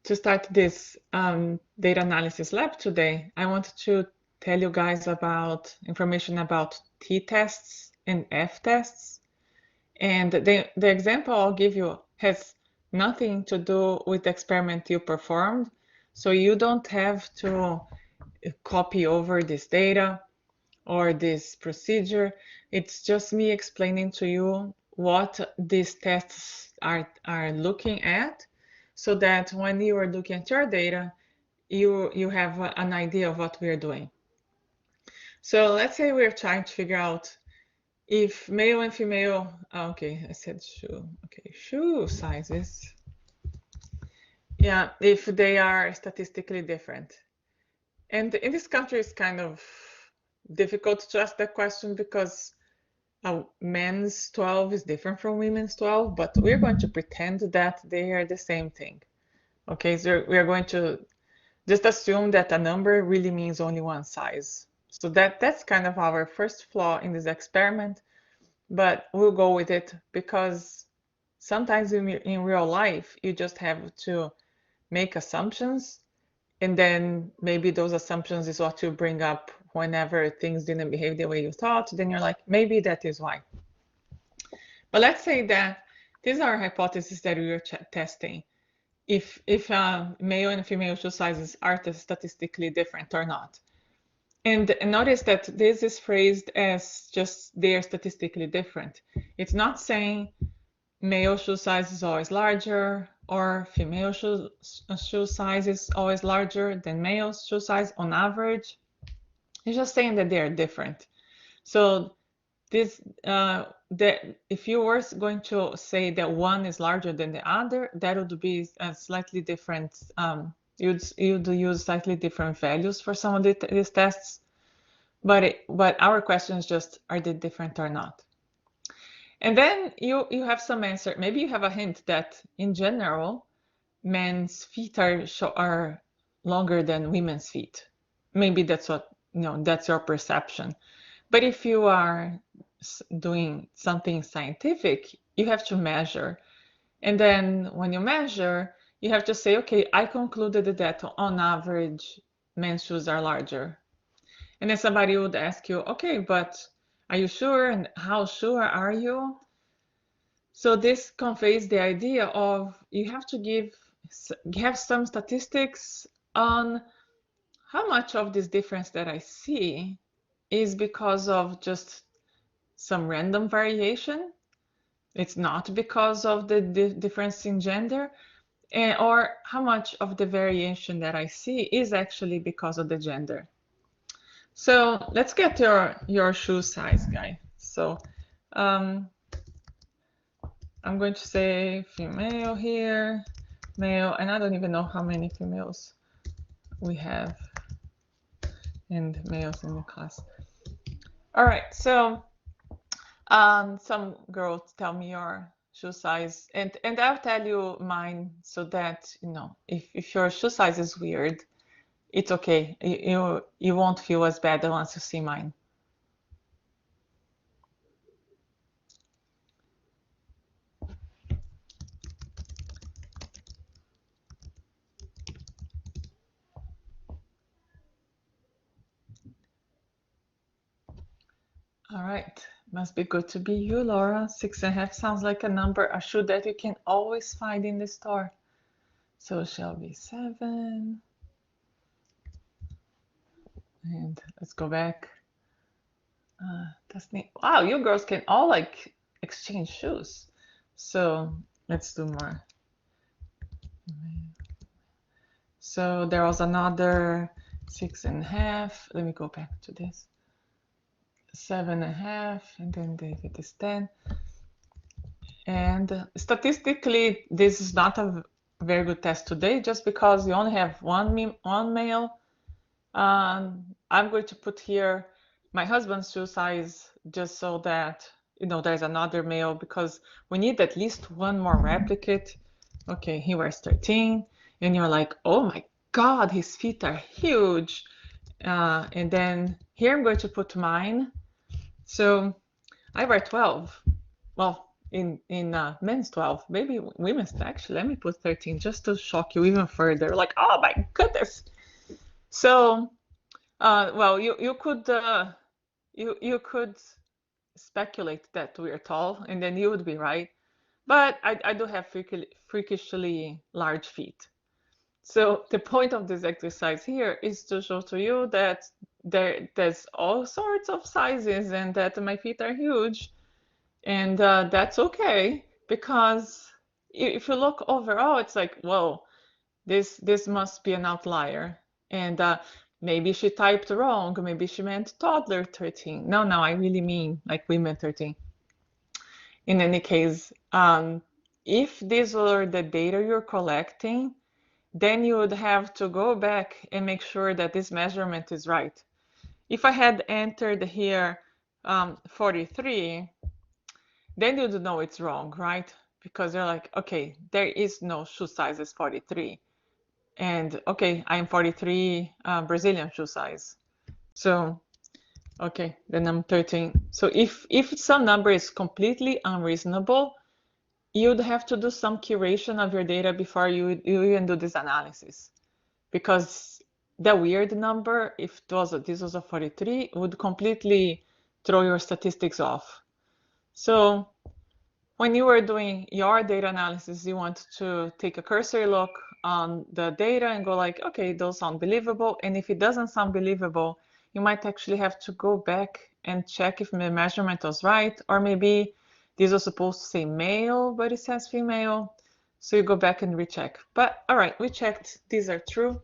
to start this data analysis lab today, I wanted to tell you guys about information about t-tests and f-tests. And the example I'll give you has nothing to do with the experiment you performed. So you don't have to copy over this data or this procedure. It's just me explaining to you what these tests are looking at, so that when you are looking at your data, you have an idea of what we're doing. So let's say we're trying to figure out if male and female, okay, I said shoe, okay, shoe sizes. Yeah, if they are statistically different. And in this country, it's kind of difficult to ask that question because men's 12 is different from women's 12, but we're going to pretend that they are the same thing. Okay, so we are going to just assume that a number really means only one size. So that's kind of our first flaw in this experiment, but we'll go with it because sometimes in real life, you just have to make assumptions, and then maybe those assumptions is what you bring up whenever things didn't behave the way you thought. Then you're like, maybe that is why. But let's say that these are hypotheses that we are testing. If male and female shoe sizes are statistically different or not. And notice that this is phrased as just they are statistically different. It's not saying male shoe size is always larger or female shoe size is always larger than male shoe size on average. It's just saying that they are different. So this if you were going to say that one is larger than the other, that would be a slightly different. You'd use slightly different values for some of these tests, but our question is just, are they different or not? And then you have some answer. Maybe you have a hint that in general, men's feet are longer than women's feet. Maybe that's what that's your perception. But if you are doing something scientific, you have to measure. And then when you measure, you have to say, okay, I concluded that on average, men's shoes are larger. And then somebody would ask you, okay, but are you sure? And how sure are you? So this conveys the idea of you have to have some statistics on how much of this difference that I see is because of just some random variation. It's not because of the difference in gender, or how much of the variation that I see is actually because of the gender. So let's get your shoe size, guy. So I'm going to say female here, male, and I don't even know how many females we have and males in the class. All right, so some girls tell me your shoe size, and I'll tell you mine, so that if your shoe size is weird, it's okay. You won't feel as bad once you see mine. All right, must be good to be you, Laura. 6.5 sounds like a shoe that you can always find in the store. So shall be 7. And let's go back. That's neat. Wow, you girls can all exchange shoes. So let's do more. So there was another 6.5. Let me go back to this. 7.5, and then David is 10. And statistically, this is not a very good test today, just because you only have one male. I'm going to put here my husband's shoe size, just so that there's another male, because we need at least one more replicate. Okay, he wears 13, and you're like, oh my God, his feet are huge. And then here I'm going to put mine. So I wear 12. Well, in men's 12, maybe women's. Actually, let me put 13 just to shock you even further. Like, oh my goodness. So, well, you could speculate that we're tall, and then you would be right. But I do have freakishly large feet. So the point of this exercise here is to show to you that there's all sorts of sizes and that my feet are huge. And that's okay, because if you look overall, it's like, whoa, this must be an outlier. And maybe she typed wrong. Maybe she meant toddler 13. No, I really mean like women 13. In any case, if these were the data you're collecting, then you would have to go back and make sure that this measurement is right. If I had entered here 43, then you'd know it's wrong, right? Because they're like, okay, there is no shoe size is 43. And okay, I'm 43 Brazilian shoe size. So, okay, then I'm 13. So if some number is completely unreasonable, you'd have to do some curation of your data before you even do this analysis. Because the weird number, if this was a 43, would completely throw your statistics off. So when you are doing your data analysis, you want to take a cursory look on the data and go like, okay, those sound believable. And if it doesn't sound believable, you might actually have to go back and check if the measurement was right, or maybe this was supposed to say male, but it says female. So you go back and recheck. But all right, we checked, these are true.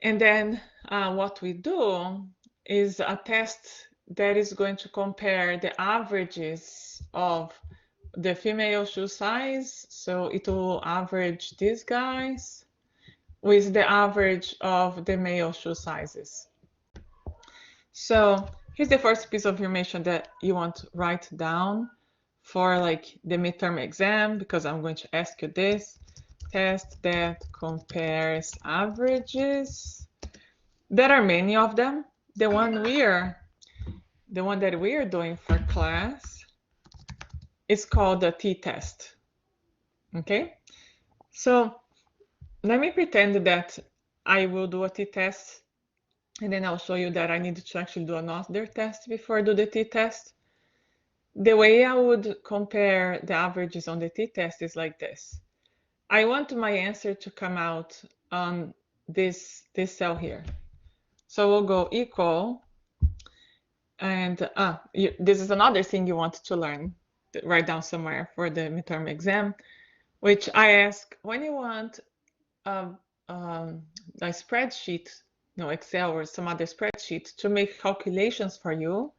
And then what we do is a test that is going to compare the averages of the female shoe size. So it will average these guys with the average of the male shoe sizes. So here's the first piece of information that you want to write down for like the midterm exam, because I'm going to ask you this. Test that compares averages. There are many of them. The one that we are doing for class is called the t-test. Okay, so let me pretend that I will do a t-test, and then I'll show you that I need to actually do another test before I do the t-test. The way I would compare the averages on the t-test is like this. I want my answer to come out on this cell here. So we'll go equal, and this is another thing you want to learn, write down somewhere for the midterm exam, which I ask when you want a spreadsheet, Excel or some other spreadsheet to make calculations for you.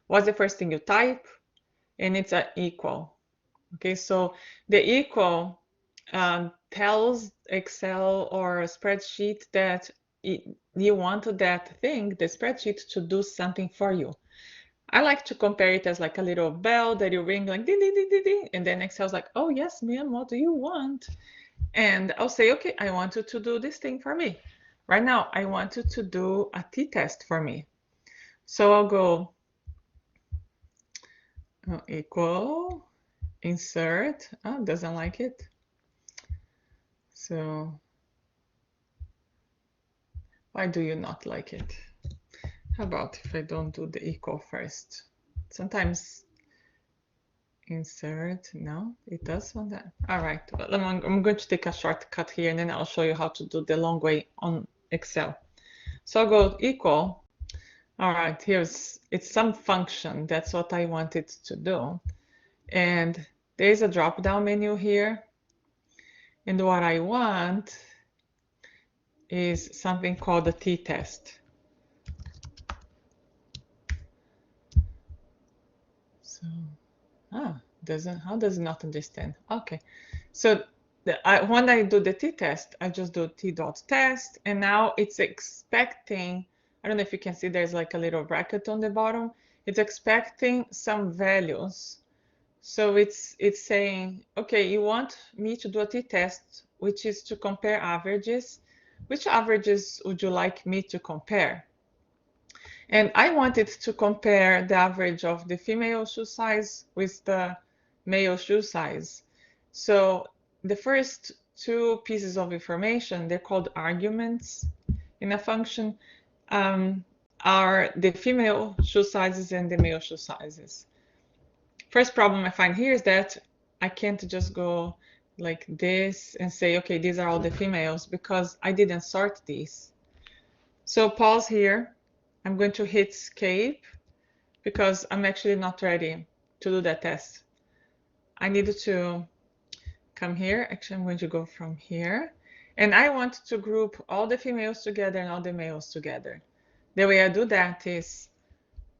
What's the first thing you type? And it's an equal. Okay, so the equal tells Excel or a spreadsheet that you want that thing, the spreadsheet, to do something for you. I like to compare it as like a little bell that you ring, like ding, ding, ding, ding, ding, and then Excel's like, oh yes, ma'am, what do you want? And I'll say, okay, I want you to do this thing for me. Right now, I want you to do a t-test for me. So I'll go equal, insert, doesn't like it. So why do you not like it? How about if I don't do the equal first? Sometimes insert, no, it does want that. All right, well, I'm going to take a shortcut here, and then I'll show you how to do the long way on Excel. So I'll go equal. All right, it's some function. That's what I wanted to do. And there's a drop-down menu here. And what I want is something called the t-test. So, how does it not understand? Okay, so when I do the t-test, I just do t.test, and now it's expecting, I don't know if you can see, there's like a little bracket on the bottom. It's expecting some values. So it's saying, okay, you want me to do a t-test, which is to compare averages. Which averages would you like me to compare? And I wanted to compare the average of the female shoe size with the male shoe size. So the first two pieces of information, they're called arguments in a function, are the female shoe sizes and the male shoe sizes. First problem I find here is that I can't just go like this and say, okay, these are all the females, because I didn't sort these. So pause here. I'm going to hit escape because I'm actually not ready to do that test. I need to come here. Actually, I'm going to go from here. And I want to group all the females together and all the males together. The way I do that is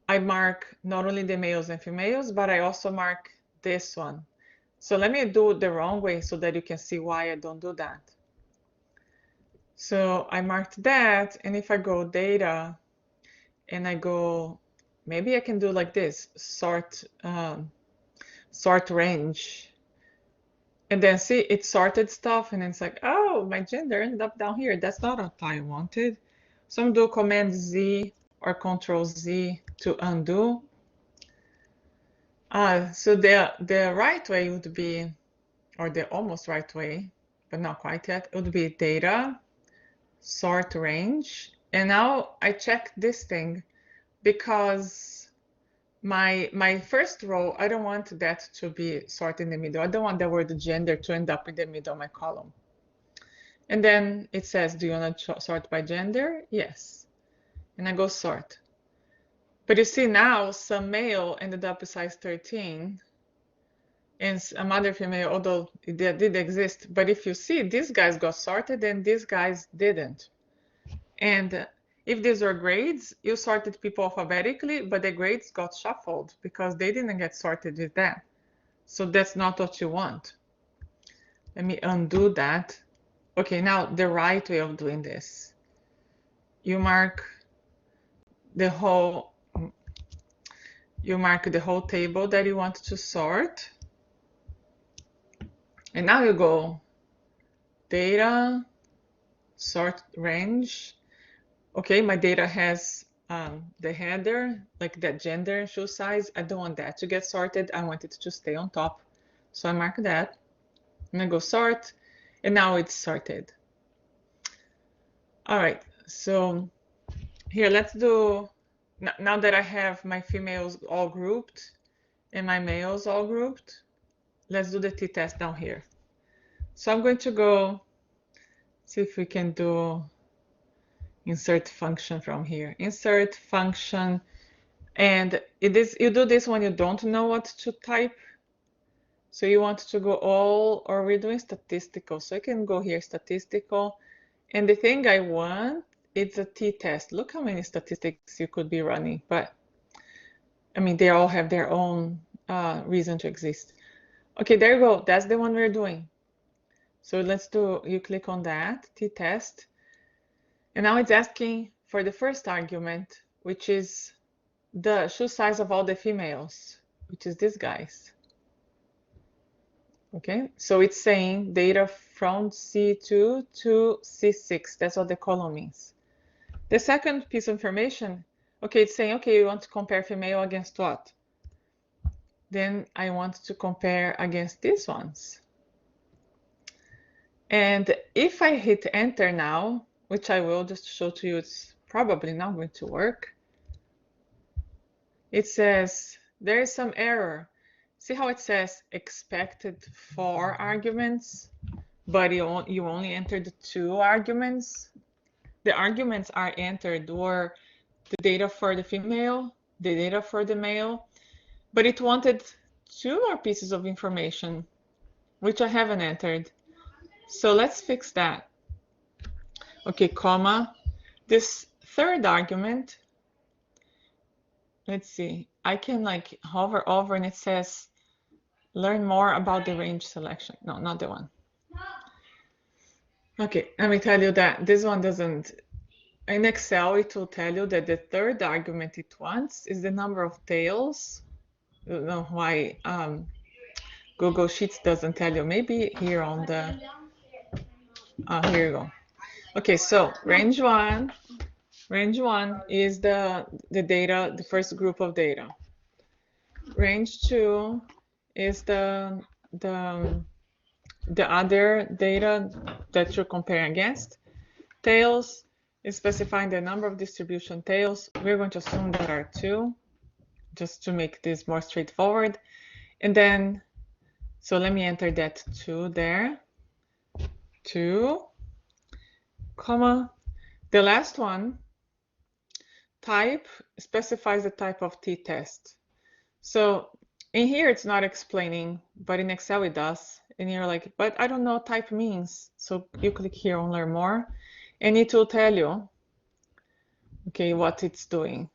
I mark not only the males and females, but I also mark this one. So let me do it the wrong way so that you can see why I don't do that. So I marked that, and if I go data and I go, maybe I can do like this, sort range. And then see, it sorted stuff, and it's like, oh, my gender ended up down here. That's not what I wanted. So I'm going to do Command Z or Control Z to undo. So the right way would be, or the almost right way, but not quite yet, it would be data, sort range. And now I check this thing because my first row, I don't want that to be sorted in the middle. I don't want the word gender to end up in the middle of my column. And then it says, do you want to sort by gender? Yes. And I go sort. But you see now some male ended up with size 13 and some other female, although it did exist. But if you see, these guys got sorted and these guys didn't. And if these were grades, you sorted people alphabetically, but the grades got shuffled because they didn't get sorted with that. So that's not what you want. Let me undo that. Okay, now the right way of doing this. You mark the whole table that you want to sort. And now you go data, sort range. Okay, my data has the header, like that gender, shoe size. I don't want that to get sorted. I want it to stay on top. So I mark that. And I go sort, and now it's sorted. All right, so here, let's do, now that I have my females all grouped and my males all grouped, let's do the t-test down here. So I'm going to go see if we can do insert function from here. Insert function, and you do this when you don't know what to type. So you want to go all, or we're doing statistical. So I can go here, statistical. And the thing I want, it's a t-test. Look how many statistics you could be running. But I mean, they all have their own reason to exist. Okay, there you go. That's the one we're doing. So let's do, you click on that, t-test. And now it's asking for the first argument, which is the shoe size of all the females, which is these guys. Okay, so it's saying data from C2 to C6. That's what the column means. The second piece of information, okay, it's saying, okay, you want to compare female against what? Then I want to compare against these ones. And if I hit enter now, which I will just to show to you, it's probably not going to work. It says there is some error. See how it says expected 4 arguments, but you only entered 2 arguments? The arguments are entered were the data for the female, the data for the male, but it wanted 2 more pieces of information, which I haven't entered. So let's fix that. Okay, comma. This third argument, let's see, I can like hover over and it says learn more about the range selection. No, not the one. Okay, let me tell you that this one doesn't. In Excel, it will tell you that the third argument it wants is the number of tails. I don't know why Google Sheets doesn't tell you. Maybe here on the, here you go. Okay, so range one is the data, the first group of data. Range 2 is the other data that you're comparing against. Tails is specifying the number of distribution tails. We're going to assume there are 2, just to make this more straightforward. And then, so let me enter that 2 there. 2, comma. The last one, type, specifies the type of t-test. So in here, it's not explaining, but in Excel it does. And you're like, but I don't know what type means. So you click here on Learn More, and it will tell you, okay, what it's doing.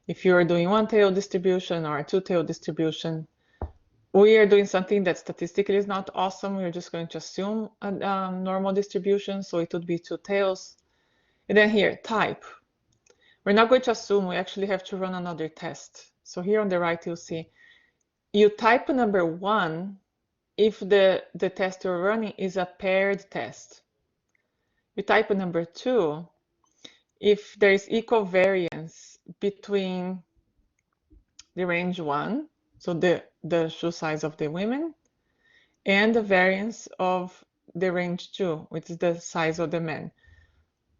If you're doing 1-tail distribution or a 2-tail distribution, we are doing something that statistically is not awesome. We're just going to assume a normal distribution, so it would be 2 tails. And then here, type. We're not going to assume, we actually have to run another test. So here on the right, you'll see, you type number 1 if the test you're running is a paired test. You type number 2 if there is equal variance between the range 1, so the shoe size of the women, and the variance of the range 2, which is the size of the men.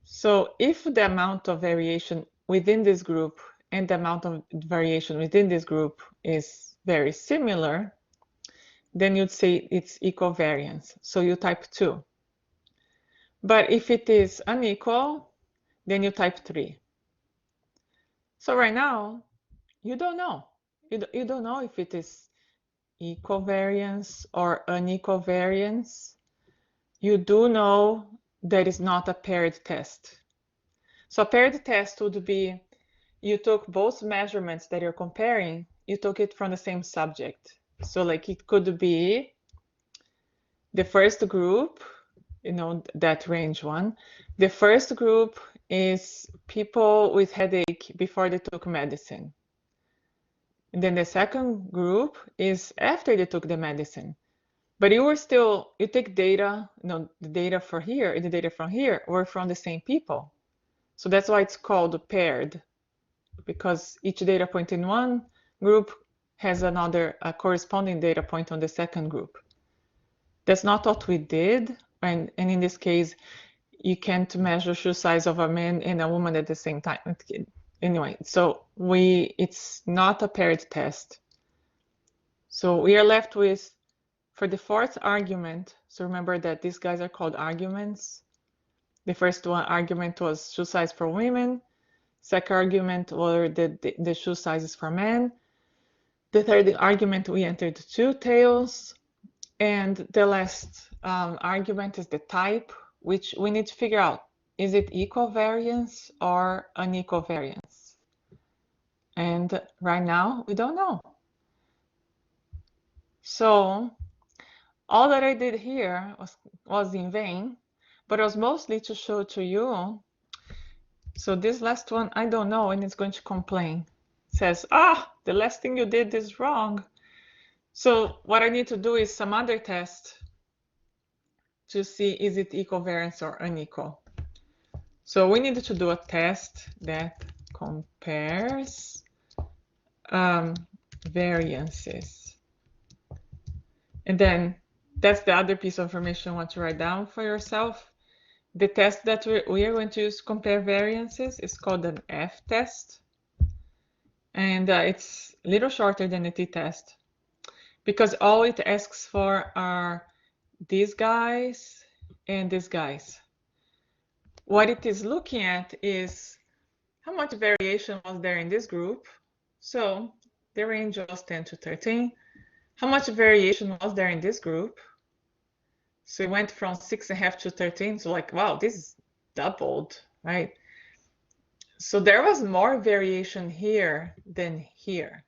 So if the amount of variation within this group and the amount of variation within this group is very similar, then you'd say it's equal variance. So you type 2. But if it is unequal, then you type 3. So right now, you don't know. You don't know if it is equal variance or unequal variance. You do know that it's not a paired test. So a paired test would be, you took both measurements that you're comparing, you took it from the same subject. So like it could be the first group, you know, that range 1. The first group is people with headache before they took medicine. And then the second group is after they took the medicine. But you take data, you know, the data for here and the data from here were from the same people. So that's why it's called paired, because each data point in one group has a corresponding data point on the second group. That's not what we did. And in this case, you can't measure shoe size of a man and a woman at the same time. Anyway, so it's not a paired test. So we are left with, for the fourth argument, so remember that these guys are called arguments. The first one argument was shoe size for women. Second argument were the shoe sizes for men. The third argument, we entered 2 tails. And the last argument is the type, which we need to figure out. Is it equal variance or unequal variance? And right now, we don't know. So all that I did here was in vain, but it was mostly to show to you. So this last one, I don't know, and it's going to complain. It says, the last thing you did is wrong. So what I need to do is some other test to see is it equal variance or unequal. So we needed to do a test that compares variances. And then that's the other piece of information you want to write down for yourself. The test that we are going to use to compare variances is called an F test. And it's a little shorter than the t-test, because all it asks for are these guys and these guys. What it is looking at is how much variation was there in this group. So the range was 10 to 13. How much variation was there in this group? So it went from 6.5 to 13. So like, wow, this is doubled, right? So there was more variation here than here.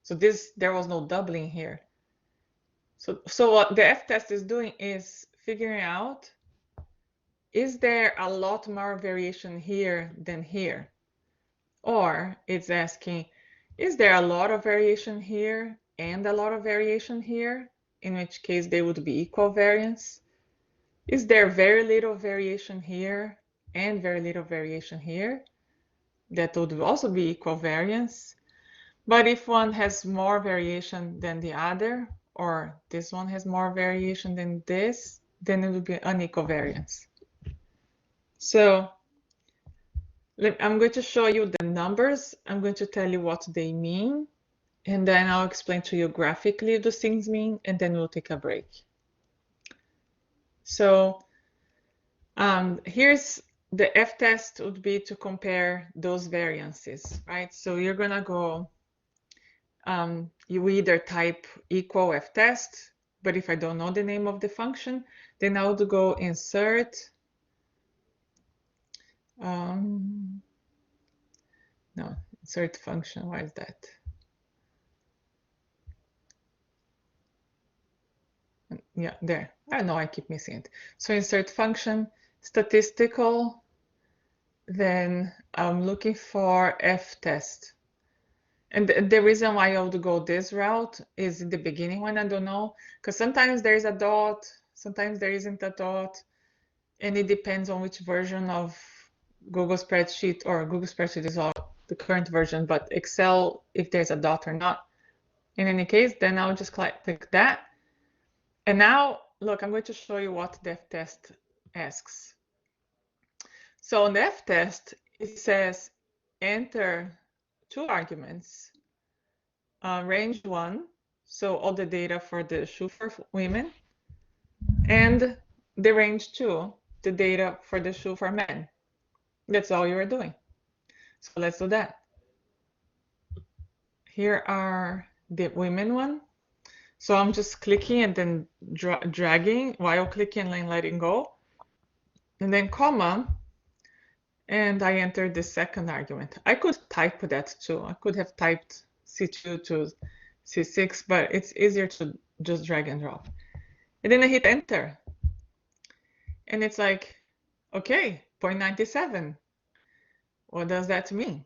So there was no doubling here. So what the F-test is doing is figuring out, is there a lot more variation here than here? Or it's asking, is there a lot of variation here and a lot of variation here? In which case they would be equal variance. Is there very little variation here and very little variation here? That would also be equal variance. But if one has more variation than the other, or this one has more variation than this, then it will be unequal variance. So I'm going to show you the numbers. I'm going to tell you what they mean, and then I'll explain to you graphically what those things mean, and then we'll take a break. So here's the F-test would be to compare those variances, right? So you're gonna go, you either type equal F-test, but if I don't know the name of the function, then I would go insert, no, insert function, why is that? Yeah, there. I know I keep missing it. So insert function, statistical, then I'm looking for F-test. And the reason why I would go this route is in the beginning when I don't know, because sometimes there is a dot, sometimes there isn't a dot, and it depends on which version of Google Spreadsheet, or Google Spreadsheet is all the current version, but Excel, if there's a dot or not. In any case, then I'll just click that. And now, look, I'm going to show you what the F-test asks. So on the F-test, it says enter 2 arguments, range 1, so all the data for the shoe for women, and the range 2, the data for the shoe for men. That's all you are doing. So let's do that. Here are the women one. So I'm just clicking and then dragging while clicking and letting go. And then comma, and I enter the second argument. I could type that too. I could have typed C2 to C6, but it's easier to just drag and drop. And then I hit enter. And it's like, okay, 0.97. What does that mean?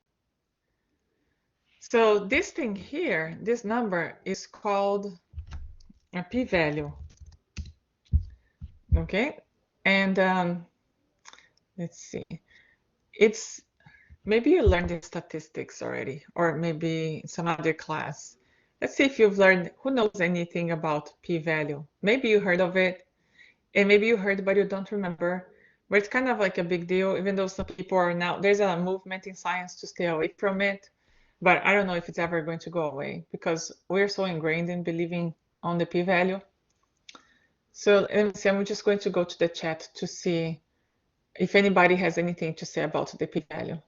So this thing here, this number is called a p-value. Okay, and let's see. It's, maybe you learned in statistics already, or maybe some other class. Let's see if you've learned, who knows anything about p-value? Maybe you heard of it, and maybe you heard but you don't remember. But it's kind of like a big deal, even though some people are now, there's a movement in science to stay away from it. But I don't know if it's ever going to go away, because we're so ingrained in believing on the p-value. So let me see, I'm just going to go to the chat to see if anybody has anything to say about the p-value.